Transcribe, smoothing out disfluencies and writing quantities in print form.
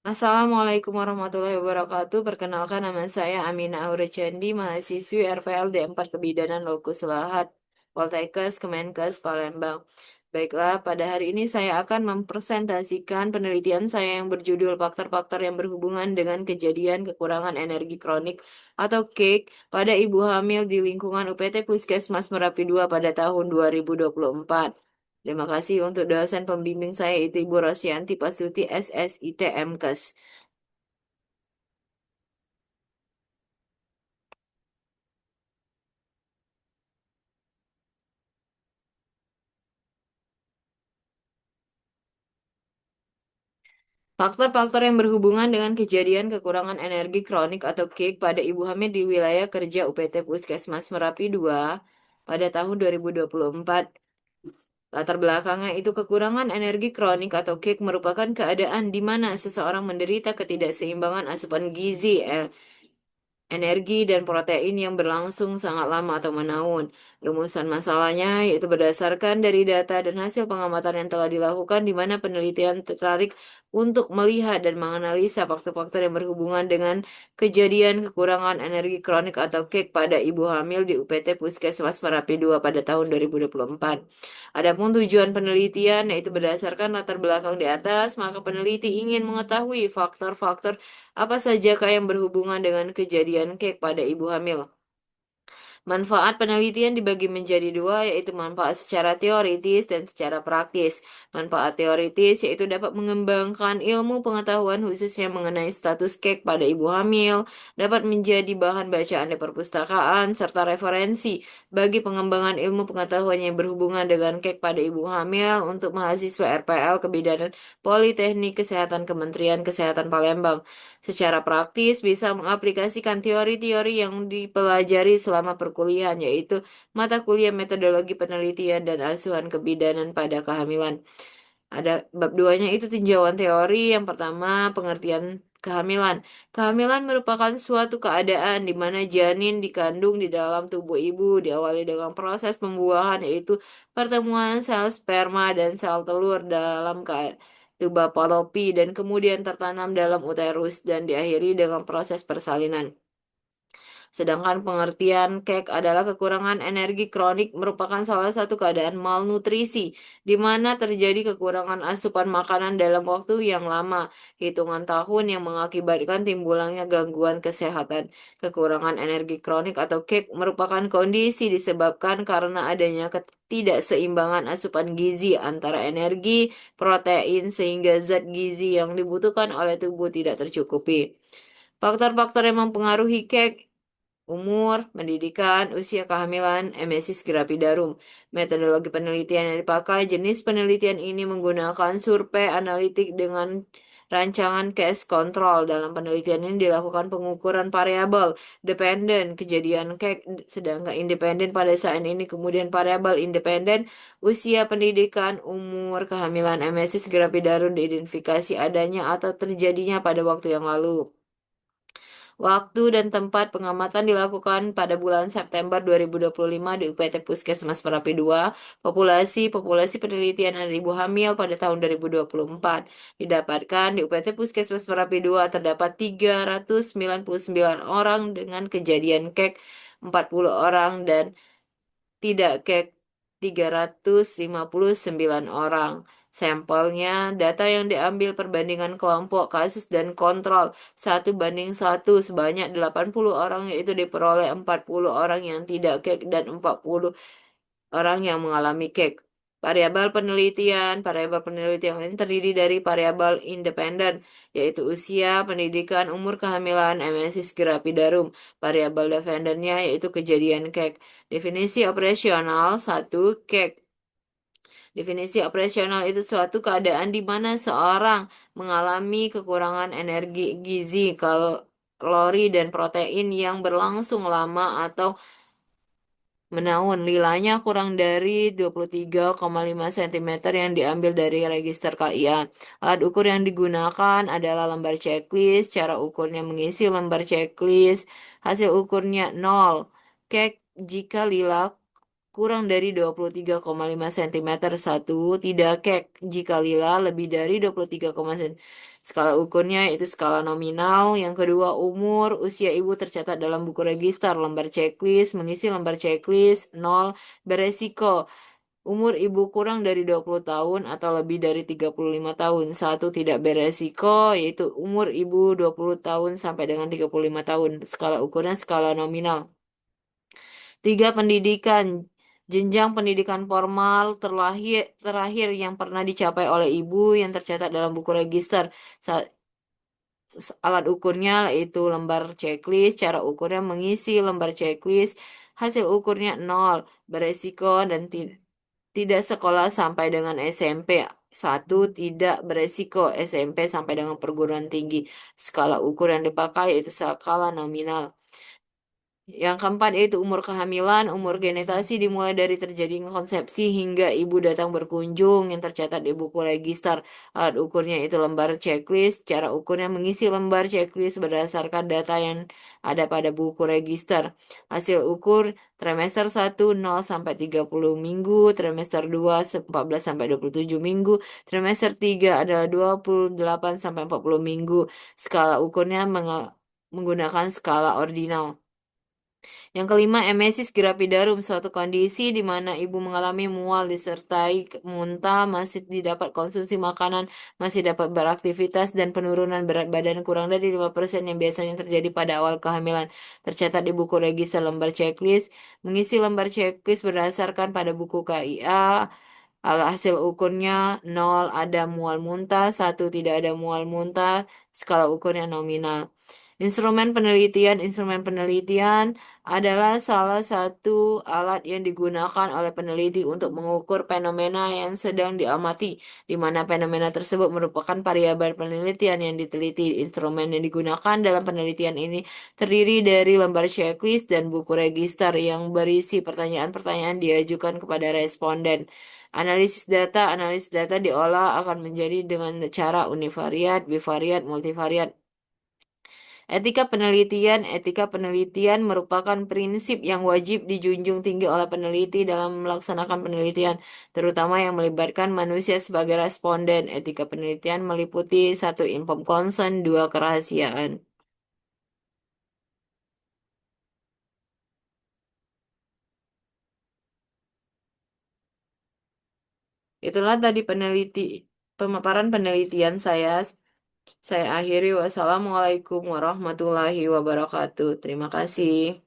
Assalamualaikum warahmatullahi wabarakatuh. Perkenalkan nama saya Amina Aurecandi, mahasiswi RPL D4 Kebidanan Lokus Lahat, Poltekkes Kemenkes Palembang. Baiklah, pada hari ini saya akan mempresentasikan penelitian saya yang berjudul faktor-faktor yang berhubungan dengan kejadian kekurangan energi kronik atau KEK pada ibu hamil di lingkungan UPT Puskesmas Merapi 2 pada tahun 2024. Terima kasih untuk dosen pembimbing saya itu Ibu Rosyanti Pasuti SSIT MKes. Faktor-faktor yang berhubungan dengan kejadian kekurangan energi kronik atau KIK pada ibu hamil di wilayah kerja UPT Puskesmas Merapi 2 pada tahun 2024. Latar belakangnya itu kekurangan energi kronik atau KIK merupakan keadaan di mana seseorang menderita ketidakseimbangan asupan gizi, energi dan protein yang berlangsung sangat lama atau menahun. Rumusan masalahnya yaitu berdasarkan dari data dan hasil pengamatan yang telah dilakukan di mana penelitian tertarik untuk melihat dan menganalisa faktor-faktor yang berhubungan dengan kejadian kekurangan energi kronik atau KEK pada ibu hamil di UPT Puskesmas Merapi 2 pada tahun 2024. Adapun tujuan penelitian yaitu berdasarkan latar belakang di atas, maka peneliti ingin mengetahui faktor-faktor apa sajakah yang berhubungan dengan kejadian kek pada ibu hamil? Manfaat penelitian dibagi menjadi dua, yaitu manfaat secara teoritis dan secara praktis. Manfaat teoritis yaitu dapat mengembangkan ilmu pengetahuan khususnya mengenai status kek pada ibu hamil, dapat menjadi bahan bacaan di perpustakaan, serta referensi bagi pengembangan ilmu pengetahuan yang berhubungan dengan kek pada ibu hamil untuk mahasiswa RPL Kebidanan Politeknik Kesehatan Kementerian Kesehatan Palembang. Secara praktis bisa mengaplikasikan teori-teori yang dipelajari selama perkuliahan, yaitu mata kuliah metodologi penelitian dan asuhan kebidanan pada kehamilan. Ada bab duanya itu tinjauan teori. Yang pertama, pengertian kehamilan. Kehamilan merupakan suatu keadaan di mana janin dikandung di dalam tubuh ibu diawali dengan proses pembuahan, yaitu pertemuan sel sperma dan sel telur dalam tuba Fallopi dan kemudian tertanam dalam uterus dan diakhiri dengan proses persalinan. Sedangkan pengertian KEK adalah kekurangan energi kronik merupakan salah satu keadaan malnutrisi, di mana terjadi kekurangan asupan makanan dalam waktu yang lama, hitungan tahun yang mengakibatkan timbulnya gangguan kesehatan. Kekurangan energi kronik atau KEK merupakan kondisi disebabkan karena adanya ketidakseimbangan asupan gizi antara energi, protein, sehingga zat gizi yang dibutuhkan oleh tubuh tidak tercukupi. Faktor-faktor yang mempengaruhi KEK: umur, pendidikan, usia kehamilan, emesis gravidarum. Metodologi penelitian yang dipakai, jenis penelitian ini menggunakan survei analitik dengan rancangan case control. Dalam penelitian ini dilakukan pengukuran variabel dependen kejadian case, sedangkan independen pada saat ini, kemudian variabel independen usia, pendidikan, umur, kehamilan, emesis gravidarum diidentifikasi adanya atau terjadinya pada waktu yang lalu. Waktu dan tempat pengamatan dilakukan pada bulan September 2025 di UPT Puskesmas Merapi 2. Populasi penelitian ada ibu hamil pada tahun 2024. Didapatkan di UPT Puskesmas Merapi 2 terdapat 399 orang dengan kejadian KEK 40 orang dan tidak KEK 359 orang. Sampelnya, data yang diambil perbandingan kelompok kasus dan kontrol 1:1 sebanyak 80 orang, yaitu diperoleh 40 orang yang tidak kek dan 40 orang yang mengalami kek. Variabel penelitian ini terdiri dari variabel independen, yaitu usia, pendidikan, umur kehamilan, emesis gravidarum. Variabel dependennya yaitu kejadian kek. Definisi operasional: satu, kek. Definisi operasional itu suatu keadaan di mana seorang mengalami kekurangan energi, gizi, kalori, dan protein yang berlangsung lama atau menahun. Nilainya kurang dari 23,5 cm yang diambil dari register KIA. Alat ukur yang digunakan adalah lembar checklist. Cara ukurnya mengisi lembar checklist. Hasil ukurnya 0. Kek jika lila kurang dari 23,5 cm. Satu, tidak kek jika lila lebih dari 23, cm. Skala ukurnya itu skala nominal. Yang kedua, umur, usia ibu tercatat dalam buku register, lembar checklist, mengisi lembar checklist, 0, beresiko. Umur ibu kurang dari 20 tahun atau lebih dari 35 tahun. Satu, tidak beresiko, yaitu umur ibu 20 tahun sampai dengan 35 tahun. Skala ukurnya skala nominal. Tiga, pendidikan. Jenjang pendidikan formal terakhir yang pernah dicapai oleh ibu yang tercatat dalam buku register. Alat ukurnya yaitu lembar checklist, cara ukurnya mengisi lembar checklist, hasil ukurnya 0, beresiko dan tidak sekolah sampai dengan SMP. Satu, tidak beresiko SMP sampai dengan perguruan tinggi. Skala ukur yang dipakai yaitu skala nominal. Yang keempat yaitu umur kehamilan, umur genetasi dimulai dari terjadinya konsepsi hingga ibu datang berkunjung yang tercatat di buku register. Alat ukurnya itu lembar checklist, cara ukurnya mengisi lembar checklist berdasarkan data yang ada pada buku register. Hasil ukur trimester 1 0 sampai 30 minggu, trimester 2 14 sampai 27 minggu, trimester 3 adalah 28 sampai 40 minggu. Skala ukurnya menggunakan skala ordinal. Yang kelima, emesis gravidarum, suatu kondisi di mana ibu mengalami mual disertai muntah, masih didapat konsumsi makanan, masih dapat beraktivitas, dan penurunan berat badan kurang dari 5% yang biasanya terjadi pada awal kehamilan. Tercatat di buku register lembar checklist, mengisi lembar checklist berdasarkan pada buku KIA, hasil ukurnya 0, ada mual muntah, 1, tidak ada mual muntah, skala ukurnya nominal. Instrumen penelitian adalah salah satu alat yang digunakan oleh peneliti untuk mengukur fenomena yang sedang diamati, di mana fenomena tersebut merupakan variabel penelitian yang diteliti. Instrumen yang digunakan dalam penelitian ini terdiri dari lembar checklist dan buku register yang berisi pertanyaan-pertanyaan diajukan kepada responden. Analisis data diolah akan menjadi dengan cara univariat, bivariat, multivariat. Etika penelitian merupakan prinsip yang wajib dijunjung tinggi oleh peneliti dalam melaksanakan penelitian, terutama yang melibatkan manusia sebagai responden. Etika penelitian meliputi satu, informed consent, dua, kerahasiaan. Itulah tadi pemaparan penelitian saya. Saya akhiri. Wassalamualaikum warahmatullahi wabarakatuh. Terima kasih.